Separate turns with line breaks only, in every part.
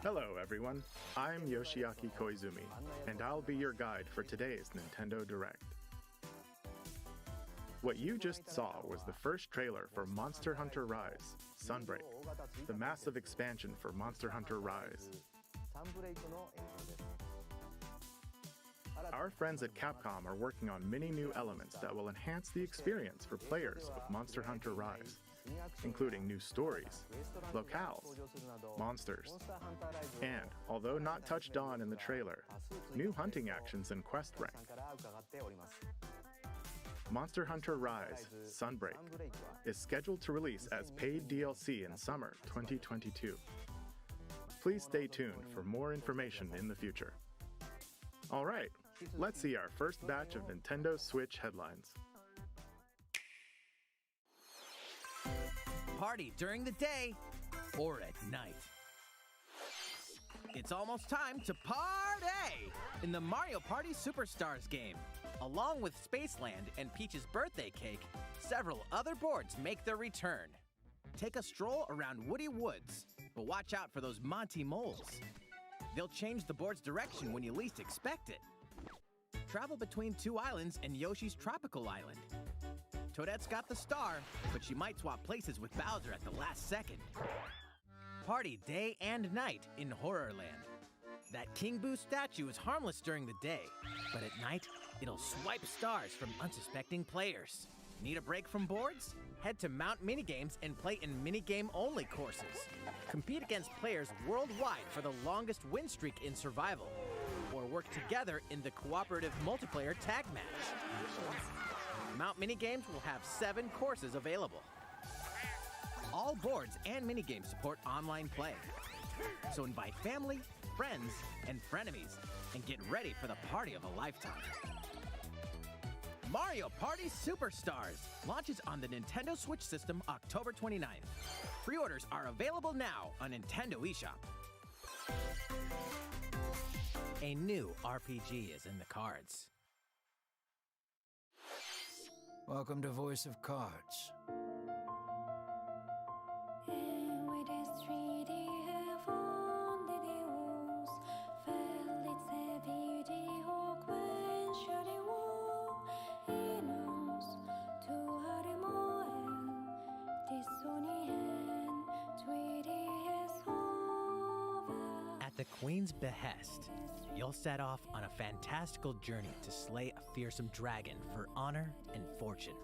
Hello everyone, I'm Yoshiaki Koizumi, and I'll be your guide for today's Nintendo Direct. What you just saw was the first trailer for Monster Hunter Rise, Sunbreak, the massive expansion for Monster Hunter Rise. Our friends at Capcom are working on many new elements that will enhance the experience for players of Monster Hunter Rise, including new stories, locales, monsters, and, although not touched on in the trailer, new hunting actions and quest rank. Monster Hunter Rise, Sunbreak, is scheduled to release as paid DLC in summer 2022. Please stay tuned for more information in the future. Alright, let's see our first batch of Nintendo Switch headlines.
Party during the day or at night. It's almost time to party in the Mario Party Superstars game. Along with Spaceland and Peach's birthday cake, several other boards make their return. Take a stroll around Woody Woods, but watch out for those Monty moles. They'll change the board's direction when you least expect it. Travel between two islands and Yoshi's tropical island. Toadette's got the star, but she might swap places with Bowser at the last second. Party day and night in Horrorland. That King Boo statue is harmless during the day, but at night, it'll swipe stars from unsuspecting players. Need a break from boards? Head to Mount Minigames and play in minigame-only courses. Compete against players worldwide for the longest win streak in survival, or work together in the cooperative multiplayer tag match. Mount Minigames will have 7 courses available. All boards and minigames support online play, so invite family, friends, and frenemies, and get ready for the party of a lifetime. Mario Party Superstars launches on the Nintendo Switch system October 29th. Pre-orders are available now on Nintendo eShop. A new RPG is in the cards.
Welcome to Voice of Cards.
At the Queen's behest, you'll set off on a fantastical journey to slay a fearsome dragon for honor and fortune.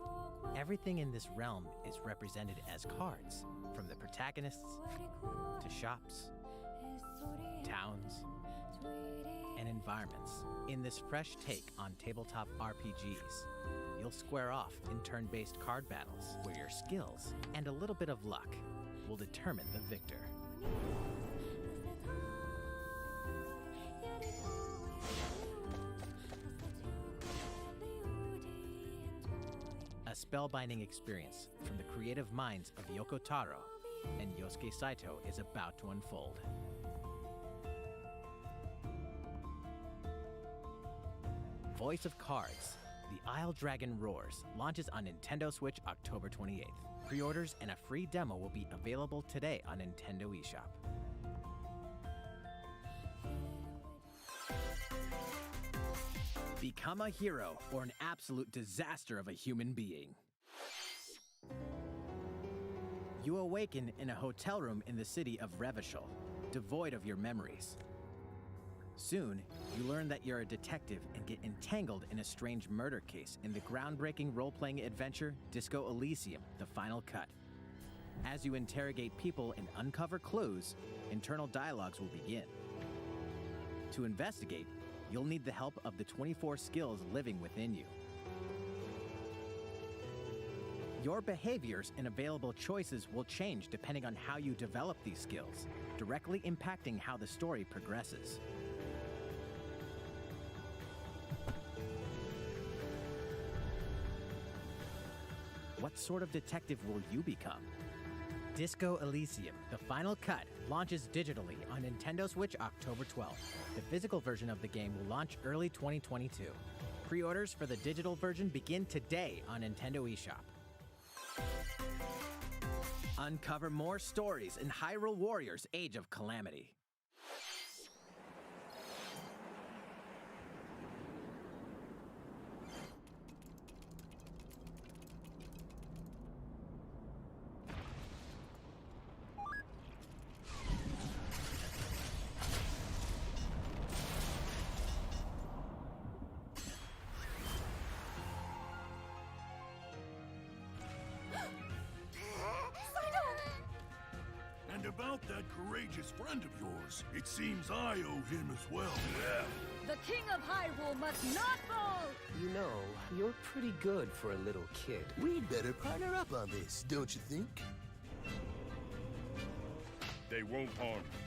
Everything in this realm is represented as cards, from the protagonists to shops, towns, and environments. In this fresh take on tabletop RPGs, you'll square off in turn-based card battles where your skills and a little bit of luck will determine the victor. A spellbinding experience from the creative minds of Yoko Taro and Yosuke Saito is about to unfold. Voice of Cards, The Isle Dragon Roars, launches on Nintendo Switch October 28th. Pre-orders and a free demo will be available today on Nintendo eShop. Become a hero or an absolute disaster of a human being. You awaken in a hotel room in the city of Revachol, devoid of your memories. Soon, you learn that you're a detective and get entangled in a strange murder case in the groundbreaking role-playing adventure Disco Elysium: The Final Cut. As you interrogate people and uncover clues, internal dialogues will begin. To investigate, you'll need the help of the 24 skills living within you. Your behaviors and available choices will change depending on how you develop these skills, directly impacting how the story progresses. What sort of detective will you become? Disco Elysium: The Final Cut launches digitally on Nintendo Switch October 12th. The physical version of the game will launch early 2022. Pre-orders for the digital version begin today on Nintendo eShop. Uncover more stories in Hyrule Warriors: Age of Calamity.
And about that courageous friend of yours, it seems I owe him as well.
The King of Hyrule must not fall!
You know, you're pretty good for a little kid.
We'd better partner up on this, don't you think?
They won't harm you.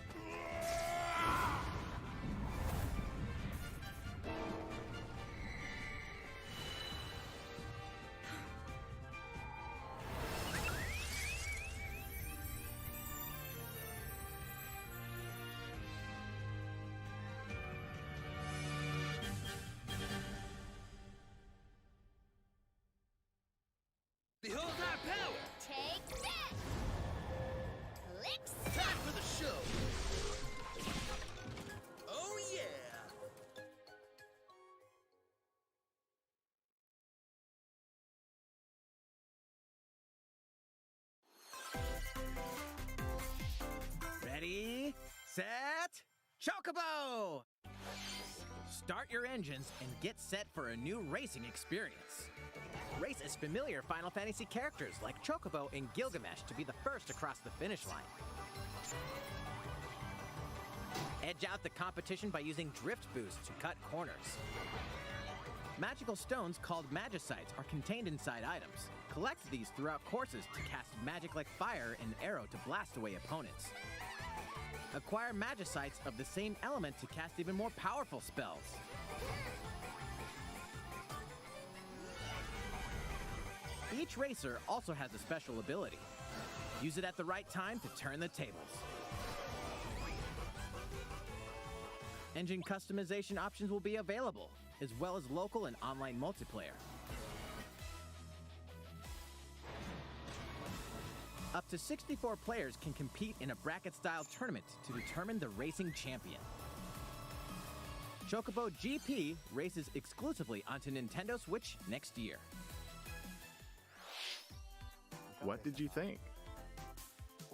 Behold our power!
Take that! Licks!
Time for the show! Oh yeah!
Ready, set, Chocobo! Start your engines and get set for a new racing experience. Race as familiar Final Fantasy characters like Chocobo and Gilgamesh to be the first across the finish line. Edge out the competition by using Drift Boost to cut corners. Magical stones called Magicites are contained inside items. Collect these throughout courses to cast magic like fire and arrow to blast away opponents. Acquire Magicites of the same element to cast even more powerful spells. Each racer also has a special ability. Use it at the right time to turn the tables. Engine customization options will be available, as well as local and online multiplayer. Up to 64 players can compete in a bracket-style tournament to determine the racing champion. Chocobo GP races exclusively onto Nintendo Switch next year.
What did you think?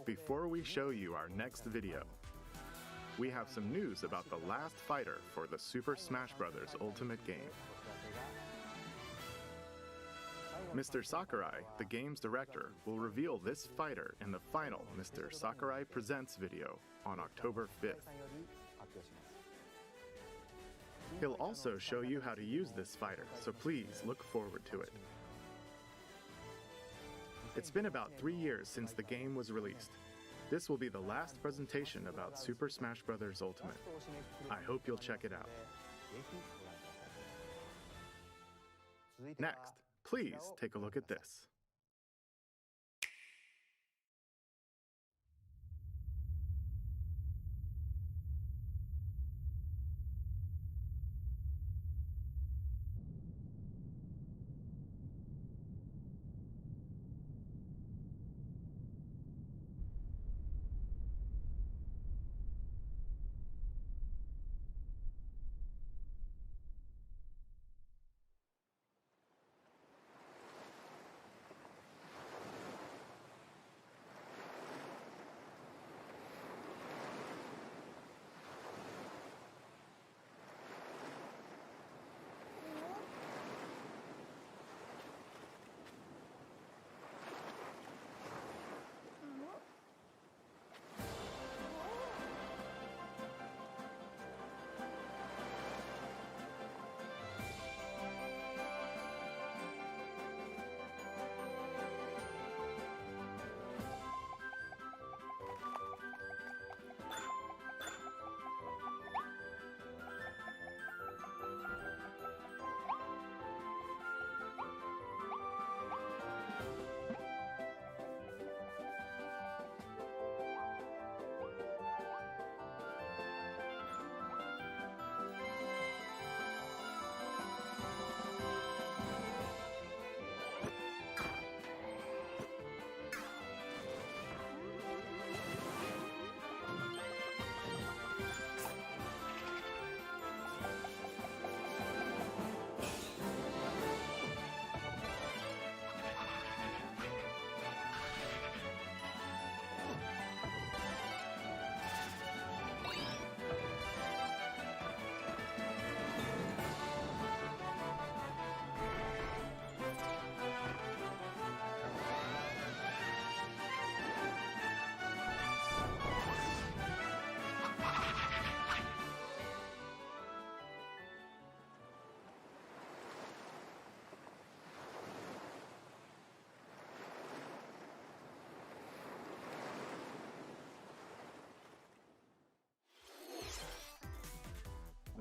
Before we show you our next video, we have some news about the last fighter for the Super Smash Bros. Ultimate game. Mr. Sakurai, the game's director, will reveal this fighter in the final Mr. Sakurai Presents video on October 5th. He'll also show you how to use this fighter, so please look forward to it. It's been about 3 years since the game was released. This will be the last presentation about Super Smash Bros. Ultimate. I hope you'll check it out. Next, please take a look at this.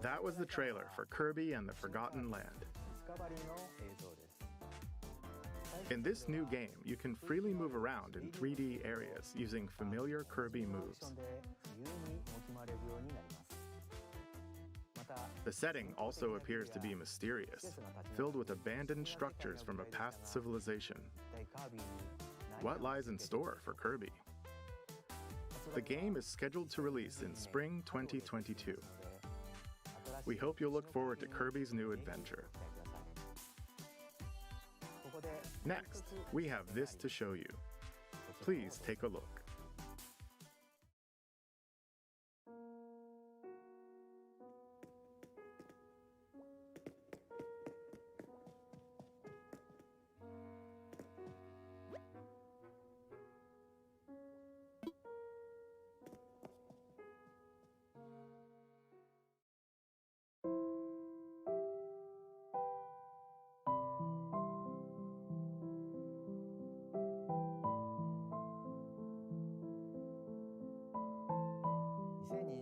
That was the trailer for Kirby and the Forgotten Land. In this new game, you can freely move around in 3D areas using familiar Kirby moves. The setting also appears to be mysterious, filled with abandoned structures from a past civilization. What lies in store for Kirby? The game is scheduled to release in spring 2022. We hope you'll look forward to Kirby's new adventure. Next, we have this to show you. Please take a look.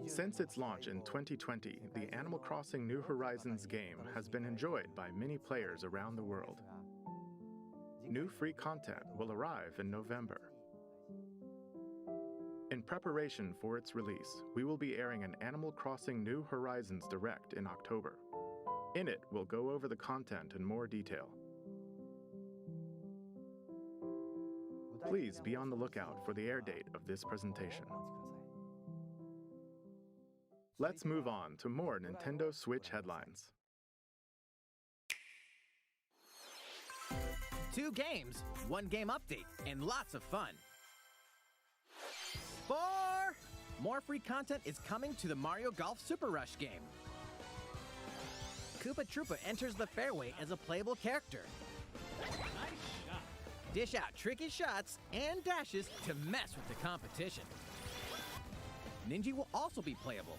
Since its launch in 2020, the Animal Crossing New Horizons game has been enjoyed by many players around the world. New free content will arrive in November. In preparation for its release, we will be airing an Animal Crossing New Horizons Direct in October. In it, we'll go over the content in more detail. Please be on the lookout for the air date of this presentation. Let's move on to more Nintendo Switch headlines.
2 games, 1 game update, and lots of fun. 4! More free content is coming to the Mario Golf Super Rush game. Koopa Troopa enters the fairway as a playable character. Dish out tricky shots and dashes to mess with the competition. Ninja will also be playable.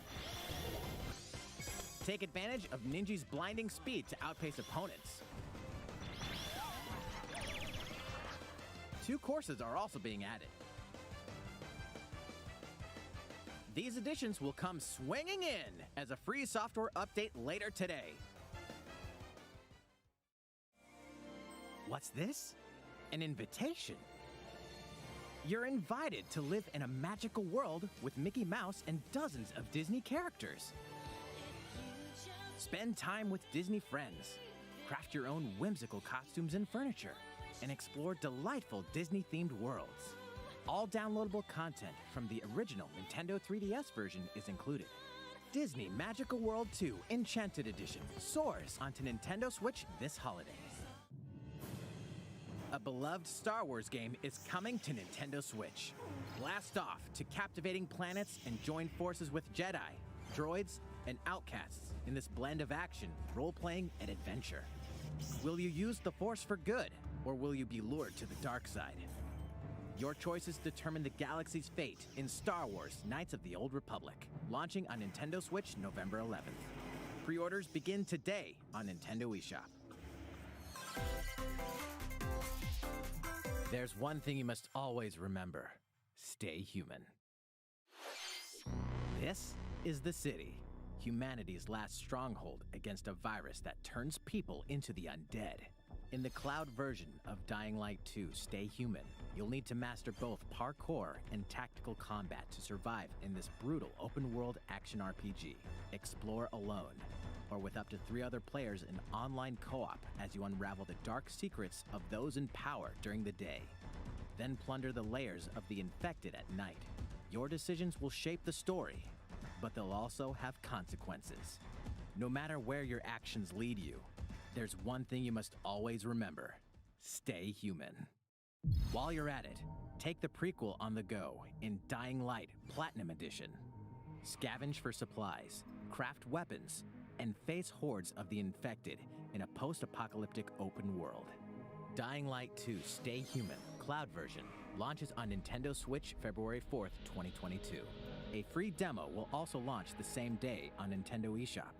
Take advantage of Ninja's blinding speed to outpace opponents. 2 courses are also being added. These additions will come swinging in as a free software update later today. What's this? An invitation. You're invited to live in a magical world with Mickey Mouse and dozens of Disney characters. Spend time with Disney friends, craft your own whimsical costumes and furniture, and explore delightful Disney-themed worlds. All downloadable content from the original Nintendo 3DS version is included. Disney Magical World 2 Enchanted Edition soars onto Nintendo Switch this holiday. A beloved Star Wars game is coming to Nintendo Switch. Blast off to captivating planets and join forces with Jedi, droids, and outcasts in this blend of action, role-playing, and adventure. Will you use the Force for good, or will you be lured to the dark side? Your choices determine the galaxy's fate in Star Wars Knights of the Old Republic, launching on Nintendo Switch November 11th. Pre-orders begin today on Nintendo eShop. There's one thing you must always remember. Stay human. This is the city, humanity's last stronghold against a virus that turns people into the undead. In the cloud version of Dying Light 2 Stay Human, you'll need to master both parkour and tactical combat to survive in this brutal open-world action RPG. Explore alone, or with up to 3 other players in online co-op as you unravel the dark secrets of those in power during the day. Then plunder the layers of the infected at night. Your decisions will shape the story, but they'll also have consequences. No matter where your actions lead you, there's one thing you must always remember. Stay human. While you're at it, take the prequel on the go in Dying Light Platinum Edition. Scavenge for supplies, craft weapons, and face hordes of the infected in a post-apocalyptic open world. Dying Light 2 Stay Human Cloud version launches on Nintendo Switch February 4th, 2022. A free demo will also launch the same day on Nintendo eShop.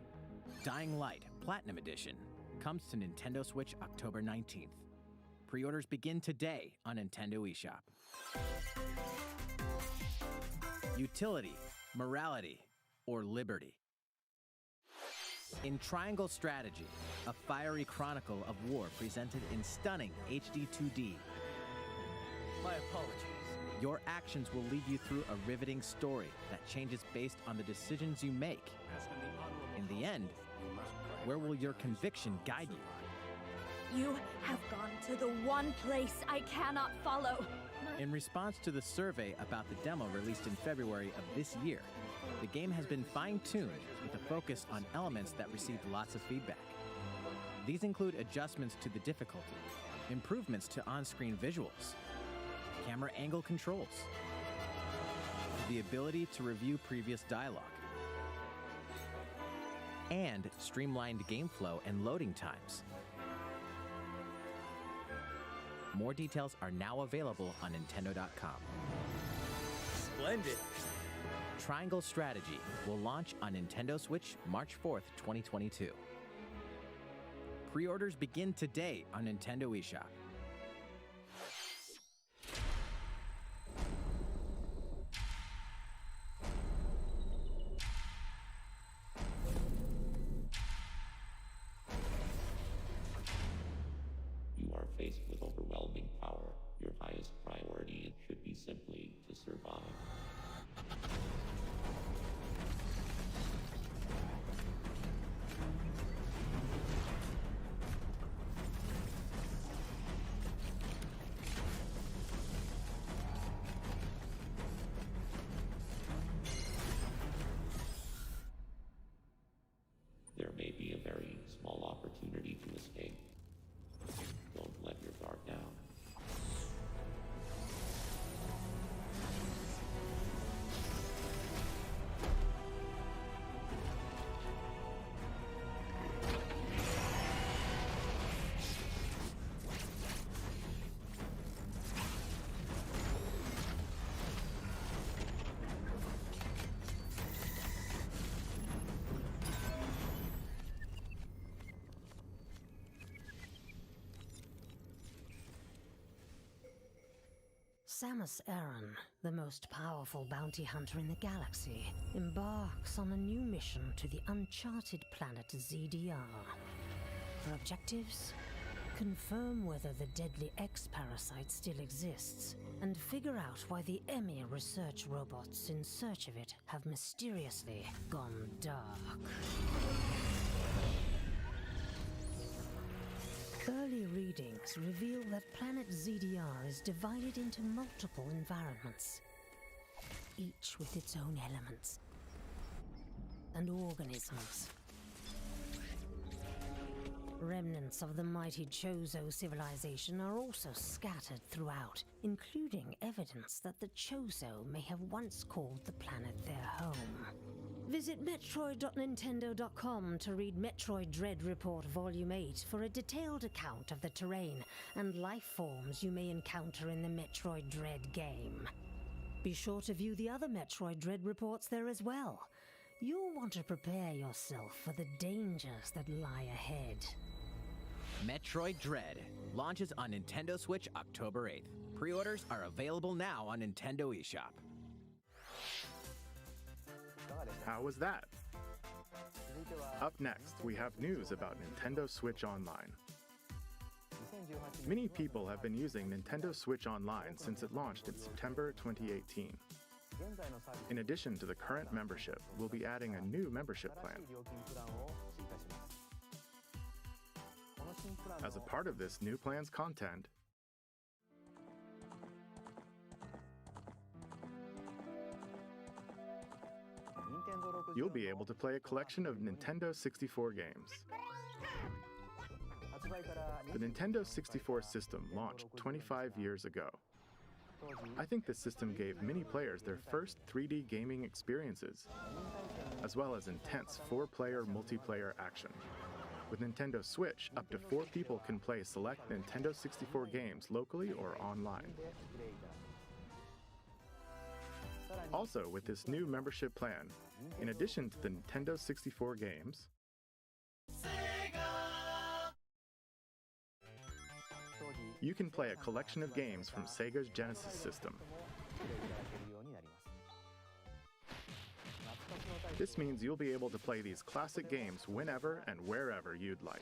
Dying Light Platinum Edition comes to Nintendo Switch October 19th. Pre-orders begin today on Nintendo eShop. Utility, morality, or liberty? In Triangle Strategy, a fiery chronicle of war presented in stunning HD 2D.
My apologies.
Your actions will lead you through a riveting story that changes based on the decisions you make. In the end, where will your conviction guide you?
You have gone to the one place I cannot follow.
In response to the survey about the demo released in February of this year, the game has been fine-tuned with a focus on elements that received lots of feedback. These include adjustments to the difficulty, improvements to on-screen visuals, camera angle controls, the ability to review previous dialogue, and streamlined game flow and loading times. More details are now available on Nintendo.com.
Splendid.
Triangle Strategy will launch on Nintendo Switch March 4th, 2022. Pre-orders begin today on Nintendo eShop.
You are faced with overwhelming power. Your highest priority should be simply to survive. There may be a very small opportunity to escape. Don't let your guard down.
Samus Aran, the most powerful bounty hunter in the galaxy, embarks on a new mission to the uncharted planet ZDR. Her objectives? Confirm whether the deadly X-parasite still exists, and figure out why the Emmy research robots in search of it have mysteriously gone dark. Early readings reveal that planet ZDR is divided into multiple environments, each with its own elements and organisms. Remnants of the mighty Chozo civilization are also scattered throughout, including evidence that the Chozo may have once called the planet their home. Visit Metroid.Nintendo.com to read Metroid Dread Report Volume 8 for a detailed account of the terrain and life forms you may encounter in the Metroid Dread game. Be sure to view the other Metroid Dread reports there as well. You'll want to prepare yourself for the dangers that lie ahead.
Metroid Dread launches on Nintendo Switch October 8th. Pre-orders are available now on Nintendo eShop.
How was that? Up next, we have news about Nintendo Switch Online. Many people have been using Nintendo Switch Online since it launched in September 2018. In addition to the current membership, we'll be adding a new membership plan. As a part of this new plan's content, you'll be able to play a collection of Nintendo 64 games. The Nintendo 64 system launched 25 years ago. I think this system gave many players their first 3D gaming experiences, as well as intense 4-player multiplayer action. With Nintendo Switch, up to 4 people can play select Nintendo 64 games locally or online. Also, with this new membership plan, in addition to the Nintendo 64 games, you can play a collection of games from Sega's Genesis system. This means you'll be able to play these classic games whenever and wherever you'd like.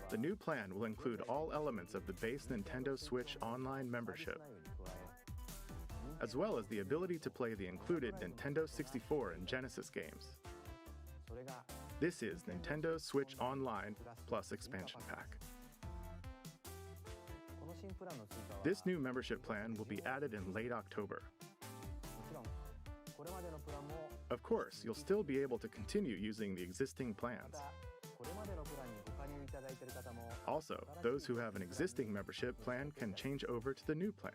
The new plan will include all elements of the base Nintendo Switch Online membership, as well as the ability to play the included Nintendo 64 and Genesis games. This is Nintendo Switch Online plus Expansion Pack. This new membership plan will be added in late October. Of course, you'll still be able to continue using the existing plans. Also, those who have an existing membership plan can change over to the new plan.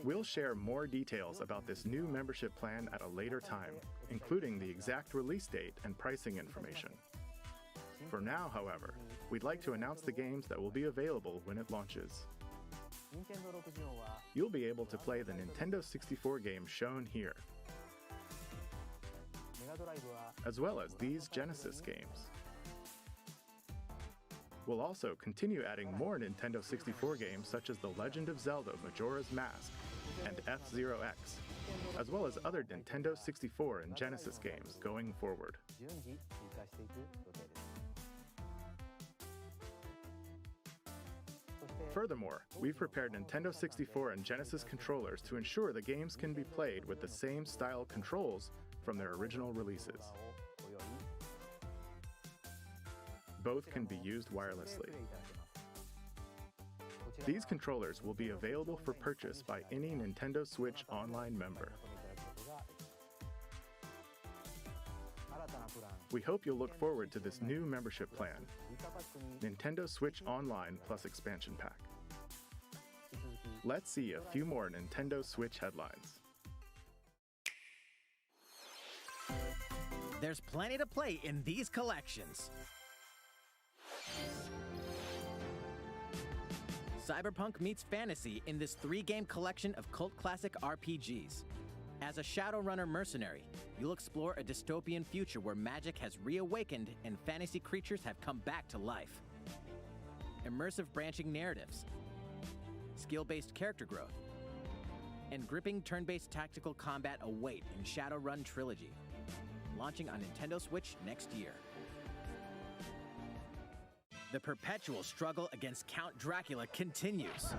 We'll share more details about this new membership plan at a later time, including the exact release date and pricing information. For now, however, we'd like to announce the games that will be available when it launches. You'll be able to play the Nintendo 64 games shown here, as well as these Genesis games. We'll also continue adding more Nintendo 64 games such as The Legend of Zelda Majora's Mask and F-Zero X, as well as other Nintendo 64 and Genesis games going forward. Furthermore, we've prepared Nintendo 64 and Genesis controllers to ensure the games can be played with the same style controls from their original releases. Both can be used wirelessly. These controllers will be available for purchase by any Nintendo Switch Online member. We hope you'll look forward to this new membership plan, Nintendo Switch Online plus Expansion Pack. Let's see a few more Nintendo Switch headlines.
There's plenty to play in these collections. Cyberpunk meets fantasy in this 3-game collection of cult classic RPGs. As a Shadowrunner mercenary, you'll explore a dystopian future where magic has reawakened and fantasy creatures have come back to life. Immersive branching narratives, skill-based character growth, and gripping turn-based tactical combat await in Shadowrun Trilogy, launching on Nintendo Switch next year. The perpetual struggle against Count Dracula continues.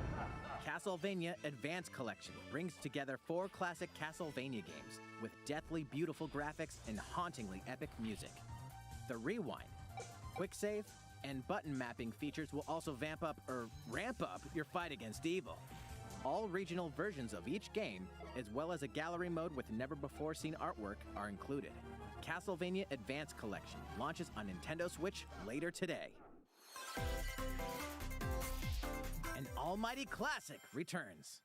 Castlevania Advance Collection brings together 4 classic Castlevania games with deathly beautiful graphics and hauntingly epic music. The Rewind, Quick Save, and button mapping features will also ramp up your fight against evil. All regional versions of each game, as well as a gallery mode with never-before-seen artwork, are included. Castlevania Advance Collection launches on Nintendo Switch later today. An almighty classic returns.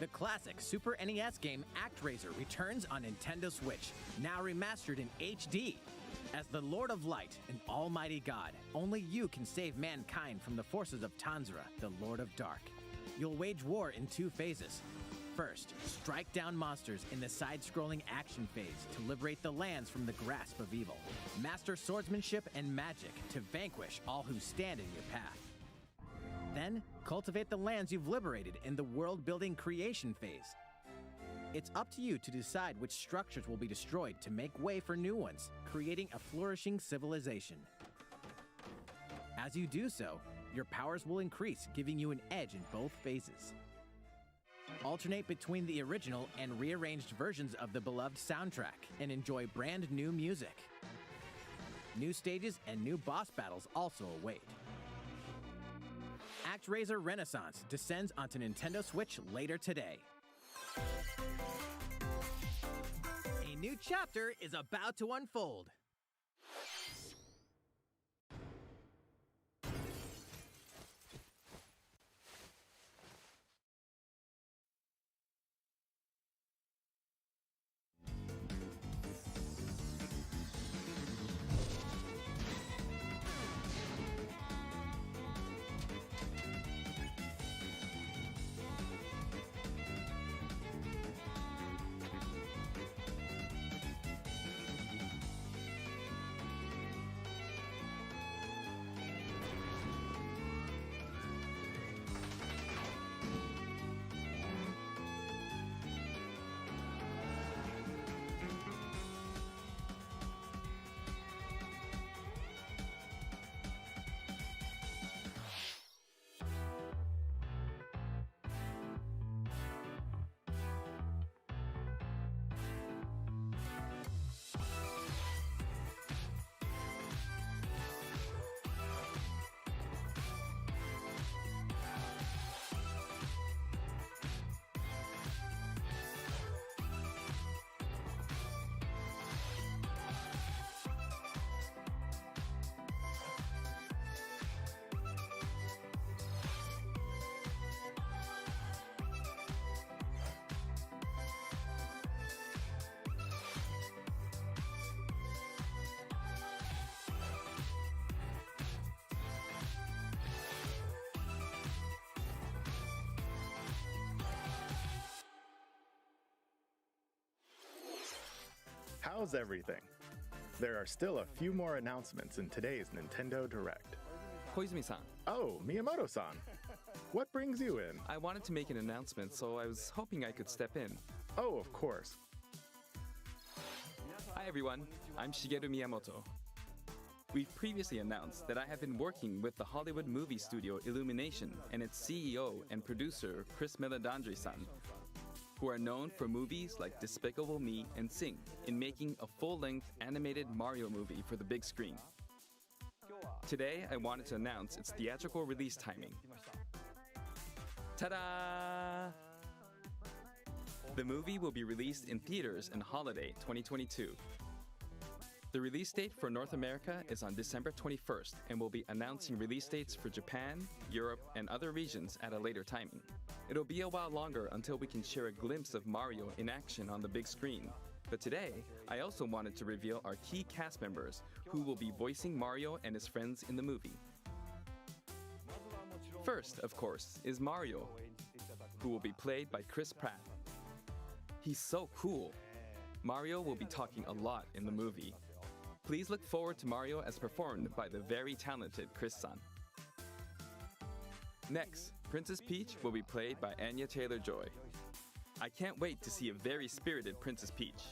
The classic Super NES game ActRaiser returns on Nintendo Switch, now remastered in HD. As the Lord of Light and Almighty God, only you can save mankind from the forces of Tanzra, the Lord of Dark. You'll wage war in 2 phases. First, strike down monsters in the side-scrolling action phase to liberate the lands from the grasp of evil. Master swordsmanship and magic to vanquish all who stand in your path. Then, cultivate the lands you've liberated in the world-building creation phase. It's up to you to decide which structures will be destroyed to make way for new ones, creating a flourishing civilization. As you do so, your powers will increase, giving you an edge in both phases. Alternate between the original and rearranged versions of the beloved soundtrack and enjoy brand new music. New stages and new boss battles also await. ActRaiser Renaissance descends onto Nintendo Switch later today. A new chapter is about to unfold.
How's everything? There are still a few more announcements in today's Nintendo Direct.
Koizumi-san,
Oh, Miyamoto-san. What brings you in?
I wanted to make an announcement, so I was hoping I could step in.
Oh, of course.
Hi everyone, I'm Shigeru Miyamoto. We've previously announced that I have been working with the Hollywood movie studio Illumination and its CEO and producer Chris Meledandri-san, who are known for movies like Despicable Me and Sing, in making a full-length animated Mario movie for the big screen. Today, I wanted to announce its theatrical release timing. Ta-da! The movie will be released in theaters in holiday 2022. The release date for North America is on December 21st, and we'll be announcing release dates for Japan, Europe, and other regions at a later timing. It'll be a while longer until we can share a glimpse of Mario in action on the big screen. But today, I also wanted to reveal our key cast members who will be voicing Mario and his friends in the movie. First, of course, is Mario, who will be played by Chris Pratt. He's so cool. Mario will be talking a lot in the movie. Please look forward to Mario as performed by the very talented Chris-san. Next, Princess Peach will be played by Anya Taylor-Joy. I can't wait to see a very spirited Princess Peach.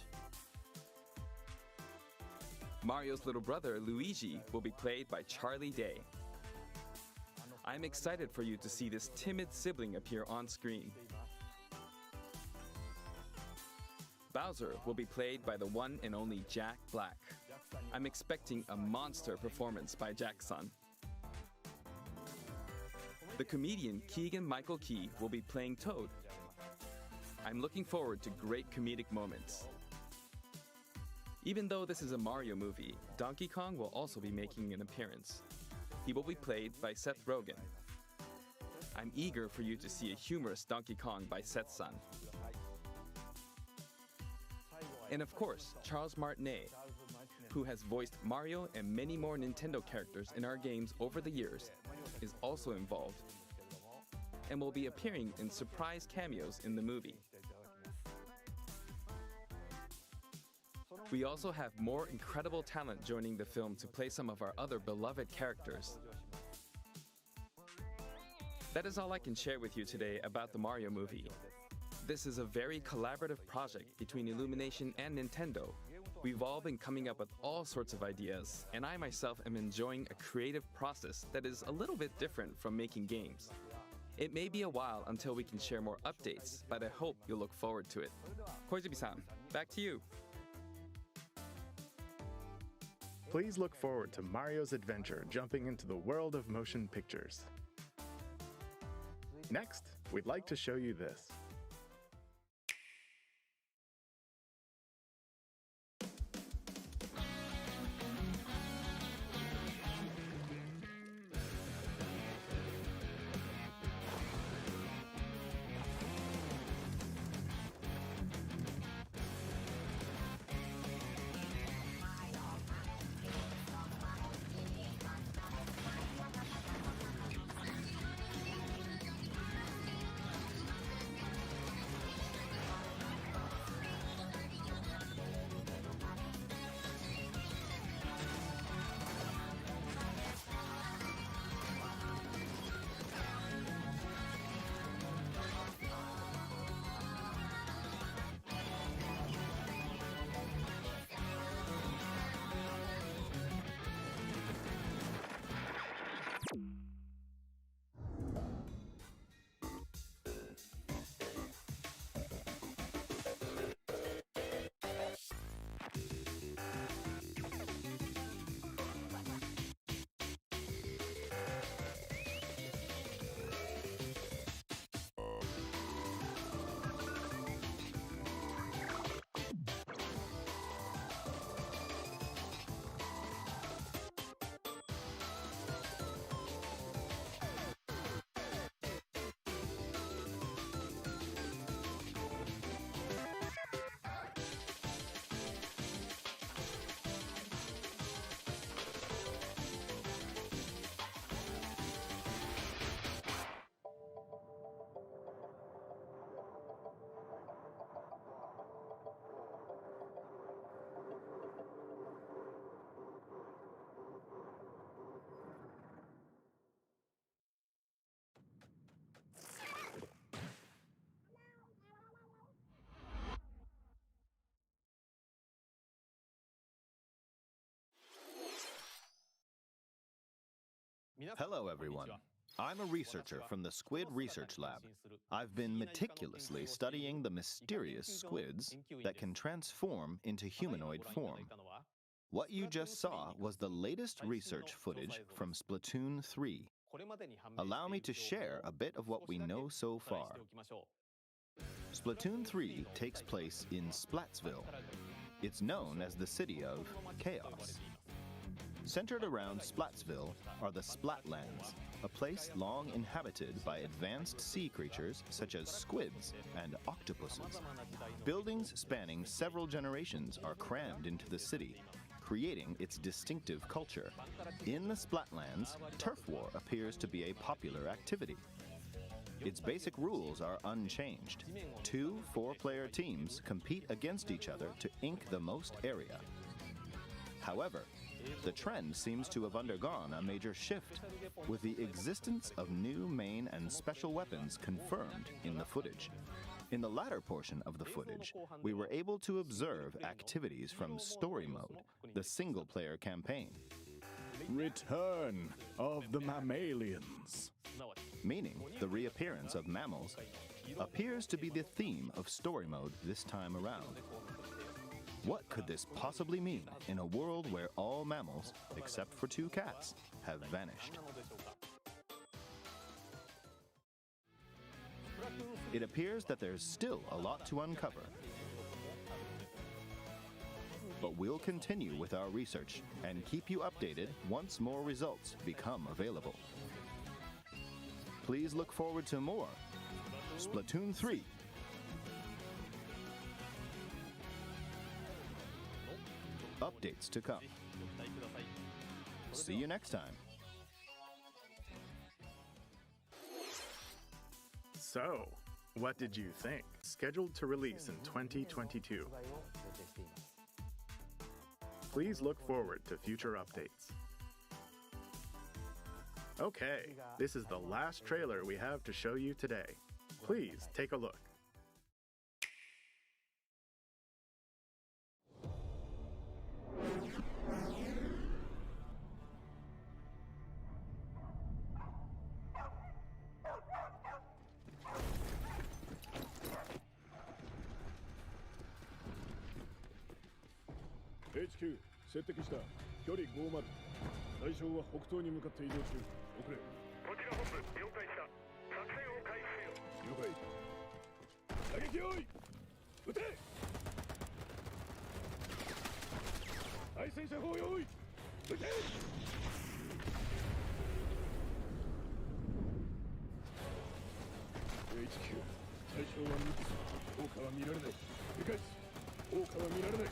Mario's little brother, Luigi, will be played by Charlie Day. I'm excited for you to see this timid sibling appear on screen. Bowser will be played by the one and only Jack Black. I'm expecting a monster performance by Jack-san. The comedian Keegan-Michael Key will be playing Toad. I'm looking forward to great comedic moments. Even though this is a Mario movie, Donkey Kong will also be making an appearance. He will be played by Seth Rogen. I'm eager for you to see a humorous Donkey Kong by Seth-san. And of course, Charles Martinet, who has voiced Mario and many more Nintendo characters in our games over the years, is also involved and will be appearing in surprise cameos in the movie. We also have more incredible talent joining the film to play some of our other beloved characters. That is all I can share with you today about the Mario movie. This is a very collaborative project between Illumination and Nintendo. We've all been coming up with all sorts of ideas, and I myself am enjoying a creative process that is a little bit different from making games. It may be a while until we can share more updates, but I hope you'll look forward to it. Koizumi-san, back to you.
Please look forward to Mario's adventure jumping into the world of motion pictures. Next, we'd like to show you this.
Hello, everyone. I'm a researcher from the Squid Research Lab. I've been meticulously studying the mysterious squids that can transform into humanoid form. What you just saw was the latest research footage from Splatoon 3. Allow me to share a bit of what we know so far. Splatoon 3 takes place in Splatsville. It's known as the City of Chaos. Centered around Splatsville are the Splatlands, a place long inhabited by advanced sea creatures such as squids and octopuses. Buildings spanning several generations are crammed into the city, creating its distinctive culture. In the Splatlands, turf war appears to be a popular activity. Its basic rules are unchanged. 2 4-player teams compete against each other to ink the most area. However, the trend seems to have undergone a major shift, with the existence of new main and special weapons confirmed in the footage. In the latter portion of the footage, we were able to observe activities from Story Mode, the single-player campaign.
Return of the mammalians.
Meaning the reappearance of mammals appears to be the theme of Story Mode this time around. What could this possibly mean in a world where all mammals, except for 2 cats, have vanished? It appears that there's still a lot to uncover. But we'll continue with our research and keep you updated once more results become available. Please look forward to more Splatoon 3. Updates to come. See you next time.
So, what did you think? Scheduled to release in 2022. Please look forward to future updates. Okay, this is the last trailer we have to show you today. Please take a look.
HQ 接敵した。距離50。対象は北東に向かって移動中。遅れ。こちら本部了解した。作戦を開始せよ。了解。打撃用意。撃て。対戦車砲用意。撃て。HQ 対象は無傷。効果は見られない。理解。効果は見られない。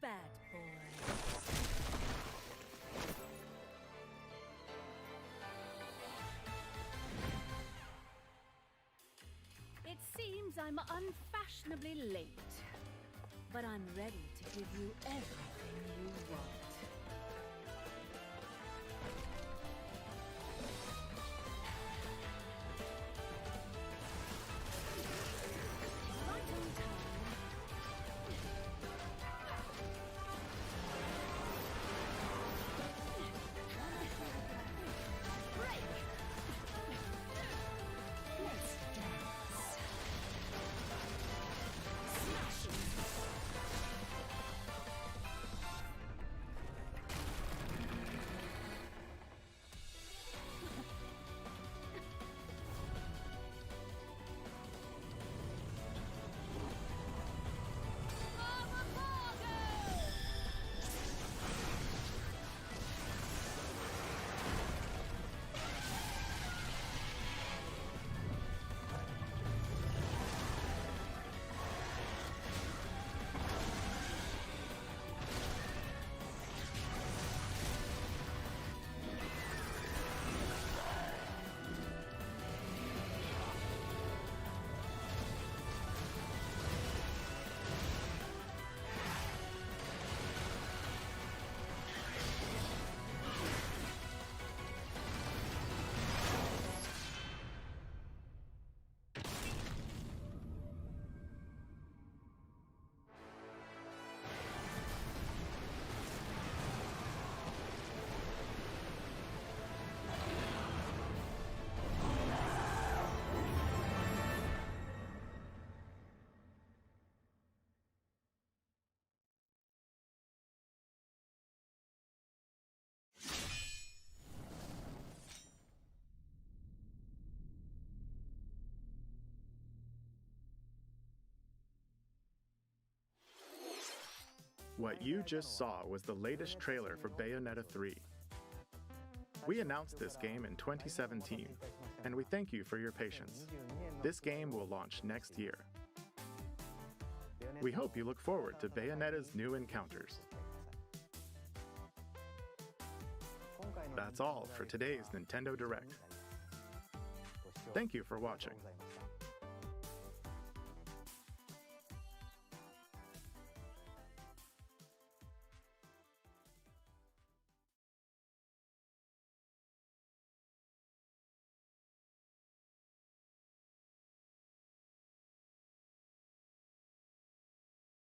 Bad boys. It seems I'm unfashionably late, but I'm ready to give you everything you want. Right on time.
What you just saw was the latest trailer for Bayonetta 3. We announced this game in 2017, and we thank you for your patience. This game will launch next year. We hope you look forward to Bayonetta's new encounters. That's all for today's Nintendo Direct. Thank you for watching.